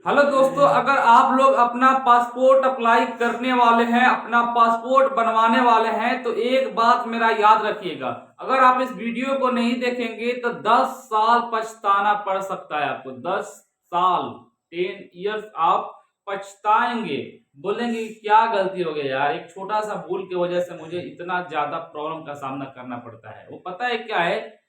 Hello दोस्तों, अगर आप लोग अपना पासपोर्ट अप्लाई करने वाले हैं, अपना पासपोर्ट बनवाने वाले हैं, तो एक बात मेरा याद रखिएगा। अगर आप इस वीडियो को नहीं देखेंगे तो 10 साल पछताना पड़ सकता है आपको। 10 साल 10 इयर्स आप पछताएंगे, बोलेंगे कि क्या गलती हो गई यार, एक छोटा सा भूल की वजह से मुझे इतना ज्यादा प्रॉब्लम का सामना करना पड़ता है। वो पता है क्या है?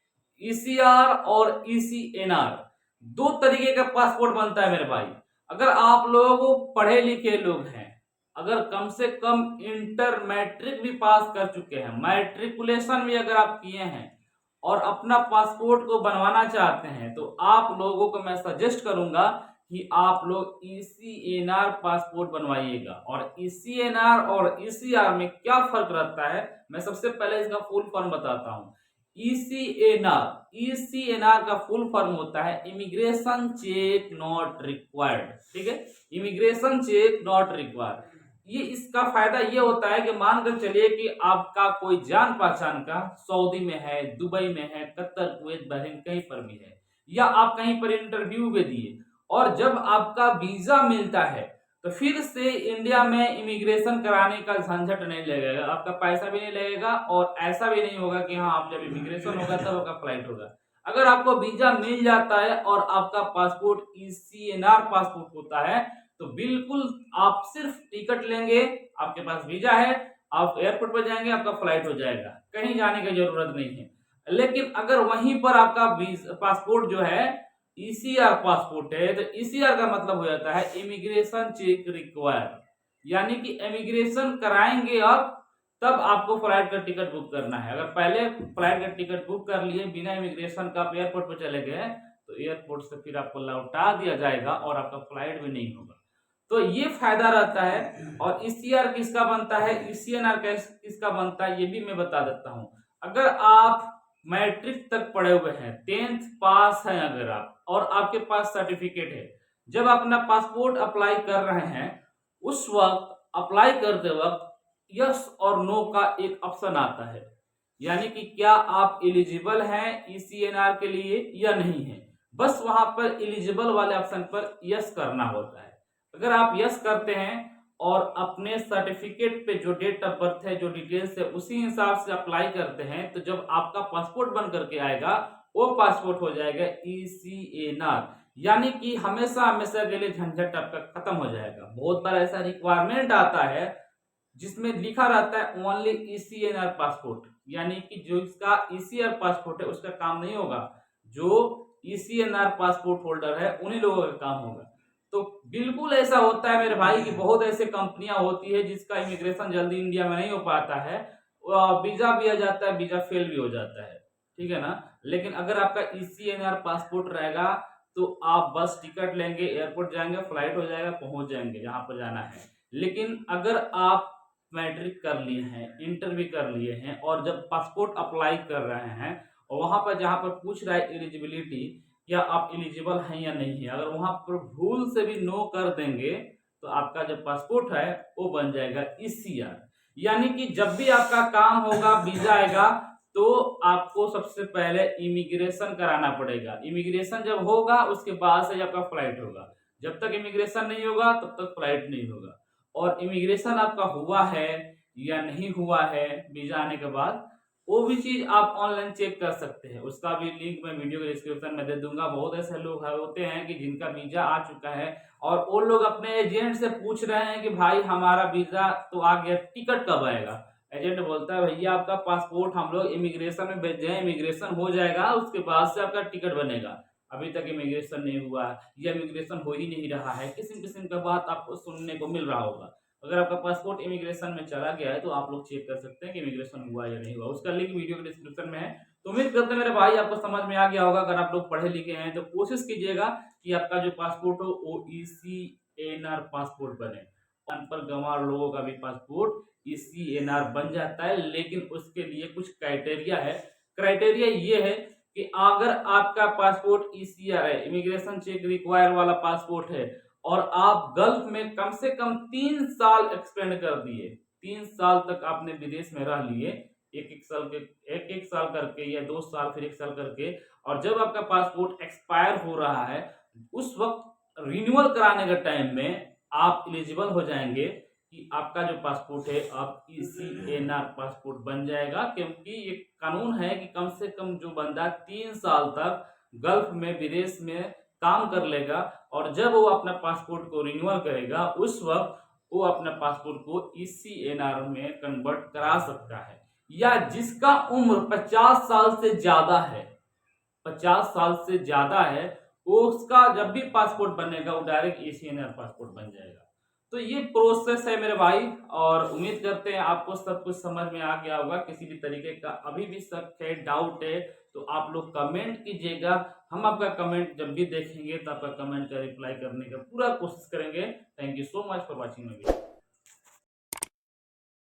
ईसीआर और ईसीएनआर दो तरीके का पासपोर्ट बनता है मेरे भाई। अगर आप लोग पढ़े लिखे लोग हैं, अगर कम से कम इंटर मैट्रिक भी पास कर चुके हैं, मैट्रिकुलेशन भी अगर आप किए हैं और अपना पासपोर्ट को बनवाना चाहते हैं, तो आप लोगों को मैं सजेस्ट करूंगा कि आप लोग ईसीएनआर पासपोर्ट बनवाइएगा। और ईसीएनआर और ईसीआर में क्या फर्क रहता है, मैं सबसे पहले इसका फुल फॉर्म बताता हूँ। ईसीएनआर का फुल फॉर्म होता है इमिग्रेशन चेक नॉट रिक्वायर्ड। ठीक है, इमिग्रेशन चेक नॉट रिक्वायर्ड। ये इसका फायदा ये होता है कि मान कर चलिए कि आपका कोई जान पहचान का सऊदी में है, दुबई में है, कतर, कुवैत, बहरीन कहीं पर भी है, या आप कहीं पर इंटरव्यू भी दिए और जब आपका वीजा मिलता है तो फिर से इंडिया में इमिग्रेशन कराने का झंझट नहीं लगेगा, आपका पैसा भी नहीं लगेगा और ऐसा भी नहीं होगा कि हाँ आप जब इमिग्रेशन होगा तब आपका फ्लाइट होगा। अगर आपको वीजा मिल जाता है और आपका पासपोर्ट ईसीएनआर पासपोर्ट होता है तो बिल्कुल आप सिर्फ टिकट लेंगे, आपके पास वीजा है, आप एयरपोर्ट पर जाएंगे, आपका फ्लाइट हो जाएगा, कहीं जाने की जरूरत नहीं है। लेकिन अगर वहीं पर आपका पासपोर्ट जो है ईसीआर पासपोर्ट है तो ईसीआर का मतलब हो जाता है इमिग्रेशन चेक रिक्वायर्ड, यानी कि इमिग्रेशन कराएंगे अब तब आपको फ्लाइट का टिकट बुक करना है। अगर पहले फ्लाइट का टिकट बुक कर लिए बिना इमिग्रेशन का, आप एयरपोर्ट पर चले गए तो एयरपोर्ट से फिर आपको लौटा दिया जाएगा और आपका फ्लाइट भी नहीं होगा। तो ये फायदा रहता है। और ईसीआर किसका बनता है, ईसीएनआर किसका बनता है, ये भी मैं बता देता हूँ। अगर आप मैट्रिक तक पढ़े हुए हैं, 10th पास हैं अगर आप, और आपके पास सर्टिफिकेट है, जब आप अपना पासपोर्ट अप्लाई कर रहे हैं उस वक्त अप्लाई करते वक्त यस और नो का एक ऑप्शन आता है, यानी कि क्या आप एलिजिबल हैं ईसीएनआर के लिए या नहीं है। बस वहां पर एलिजिबल वाले ऑप्शन पर यस करना होता है। अगर आप यस करते हैं और अपने सर्टिफिकेट पे जो डेट ऑफ बर्थ है, जो डिटेल्स है, उसी हिसाब से अप्लाई करते हैं तो जब आपका पासपोर्ट बन करके आएगा वो पासपोर्ट हो जाएगा ईसीएनआर, यानी कि हमेशा हमेशा के लिए झंझट आपका खत्म हो जाएगा। बहुत बार ऐसा रिक्वायरमेंट आता है जिसमें लिखा रहता है ओनली ईसीएनआर पासपोर्ट, यानी कि जो इसका ईसीआर पासपोर्ट है उसका काम नहीं होगा, जो ईसीएनआर पासपोर्ट होल्डर है उन्हीं लोगों का काम होगा। तो बिल्कुल ऐसा होता है मेरे भाई कि बहुत ऐसे कंपनियां होती है जिसका इमिग्रेशन जल्दी इंडिया में नहीं हो पाता है, वीजा भी आ जाता है, वीजा फेल भी हो जाता है, ठीक है ना। लेकिन अगर आपका ईसीएनआर पासपोर्ट रहेगा तो आप बस टिकट लेंगे, एयरपोर्ट जाएंगे, फ्लाइट हो जाएगा, पहुंच जाएंगे जहां पर जाना है। लेकिन अगर आप मैट्रिक कर लिए हैं, इंटर भी कर लिए हैं और जब पासपोर्ट अप्लाई कर रहे हैं और वहां पर जहां पर पूछ रहा है एलिजिबिलिटी, क्या आप एलिजिबल हैं या नहीं है, अगर वहां पर भूल से भी नो कर देंगे तो आपका जो पासपोर्ट है वो बन जाएगा ईसीआर। यानी कि जब भी आपका काम होगा, वीजा आएगा, तो आपको सबसे पहले इमिग्रेशन कराना पड़ेगा। इमिग्रेशन जब होगा उसके बाद से आपका फ्लाइट होगा, जब तक इमिग्रेशन नहीं होगा तब तक फ्लाइट नहीं होगा। और इमिग्रेशन आपका हुआ है या नहीं हुआ है वीजा आने के बाद, वो भी चीज आप ऑनलाइन चेक कर सकते हैं, उसका भी लिंक मैं वीडियो के डिस्क्रिप्शन में दे दूंगा। बहुत ऐसे लोग होते हैं कि जिनका वीजा आ चुका है और वो लोग अपने एजेंट से पूछ रहे हैं कि भाई हमारा वीजा तो आ गया, टिकट कब आएगा। एजेंट बोलता है भैया आपका पासपोर्ट हम लोग इमिग्रेशन में भेज रहे हैं, इमिग्रेशन हो जाएगा उसके बाद से आपका टिकट बनेगा, अभी तक इमिग्रेशन नहीं हुआ या इमिग्रेशन हो ही नहीं रहा है, किसी किस्म का बात आपको सुनने को मिल रहा होगा। अगर आपका पासपोर्ट इमिग्रेशन में चला गया है तो आप लोग चेक कर सकते हैं कि इमिग्रेशन हुआ या नहीं हुआ, उसका लिंक वीडियो के डिस्क्रिप्शन में है। तो उम्मीद करते हैं मेरे भाई आपको समझ में आ गया होगा। अगर आप लोग पढ़े लिखे हैं तो कोशिश कीजिएगा कि आपका जो पासपोर्ट हो वो ईसीएनआर पासपोर्ट बने। अनपढ़ गंवार लोगों का भी पासपोर्ट ईसीएनआर बन जाता है, लेकिन उसके लिए कुछ क्राइटेरिया है। क्राइटेरिया ये है कि अगर आपका पासपोर्ट ईसीआर है, इमिग्रेशन चेक रिक्वायर वाला पासपोर्ट है, और आप गल्फ में कम से कम 3 साल एक्सपेंड कर दिए, 3 साल तक आपने विदेश में रह लिए, एक साल करके या 2 साल फिर 1 साल करके, और जब आपका पासपोर्ट एक्सपायर हो रहा है उस वक्त रिन्यूअल कराने के टाइम में आप एलिजिबल हो जाएंगे कि आपका जो पासपोर्ट है आप ECNR पासपोर्ट बन जाएगा, क्योंकि ये कानून है कि कम से कम जो बंदा 3 साल तक गल्फ में विदेश में काम कर लेगा और जब वो अपना पासपोर्ट को रिन्यूअल करेगा उस वक्त वो अपने पासपोर्ट को ECNR में कन्वर्ट करा सकता है। या जिसका उम्र 50 साल से ज्यादा है, 50 साल से ज्यादा है, वो उसका जब भी पासपोर्ट बनेगा वो डायरेक्ट ECNR पासपोर्ट बन जाएगा। तो ये प्रोसेस है मेरे भाई, और उम्मीद करते हैं आपको सब कुछ समझ में आ गया होगा। किसी भी तरीके का अभी भी शक है, डाउट है, तो आप लोग कमेंट कीजिएगा। हम आपका कमेंट जब भी देखेंगे तो आपका कमेंट का रिप्लाई करने का पूरा कोशिश करेंगे। Thank you so much for watching my video.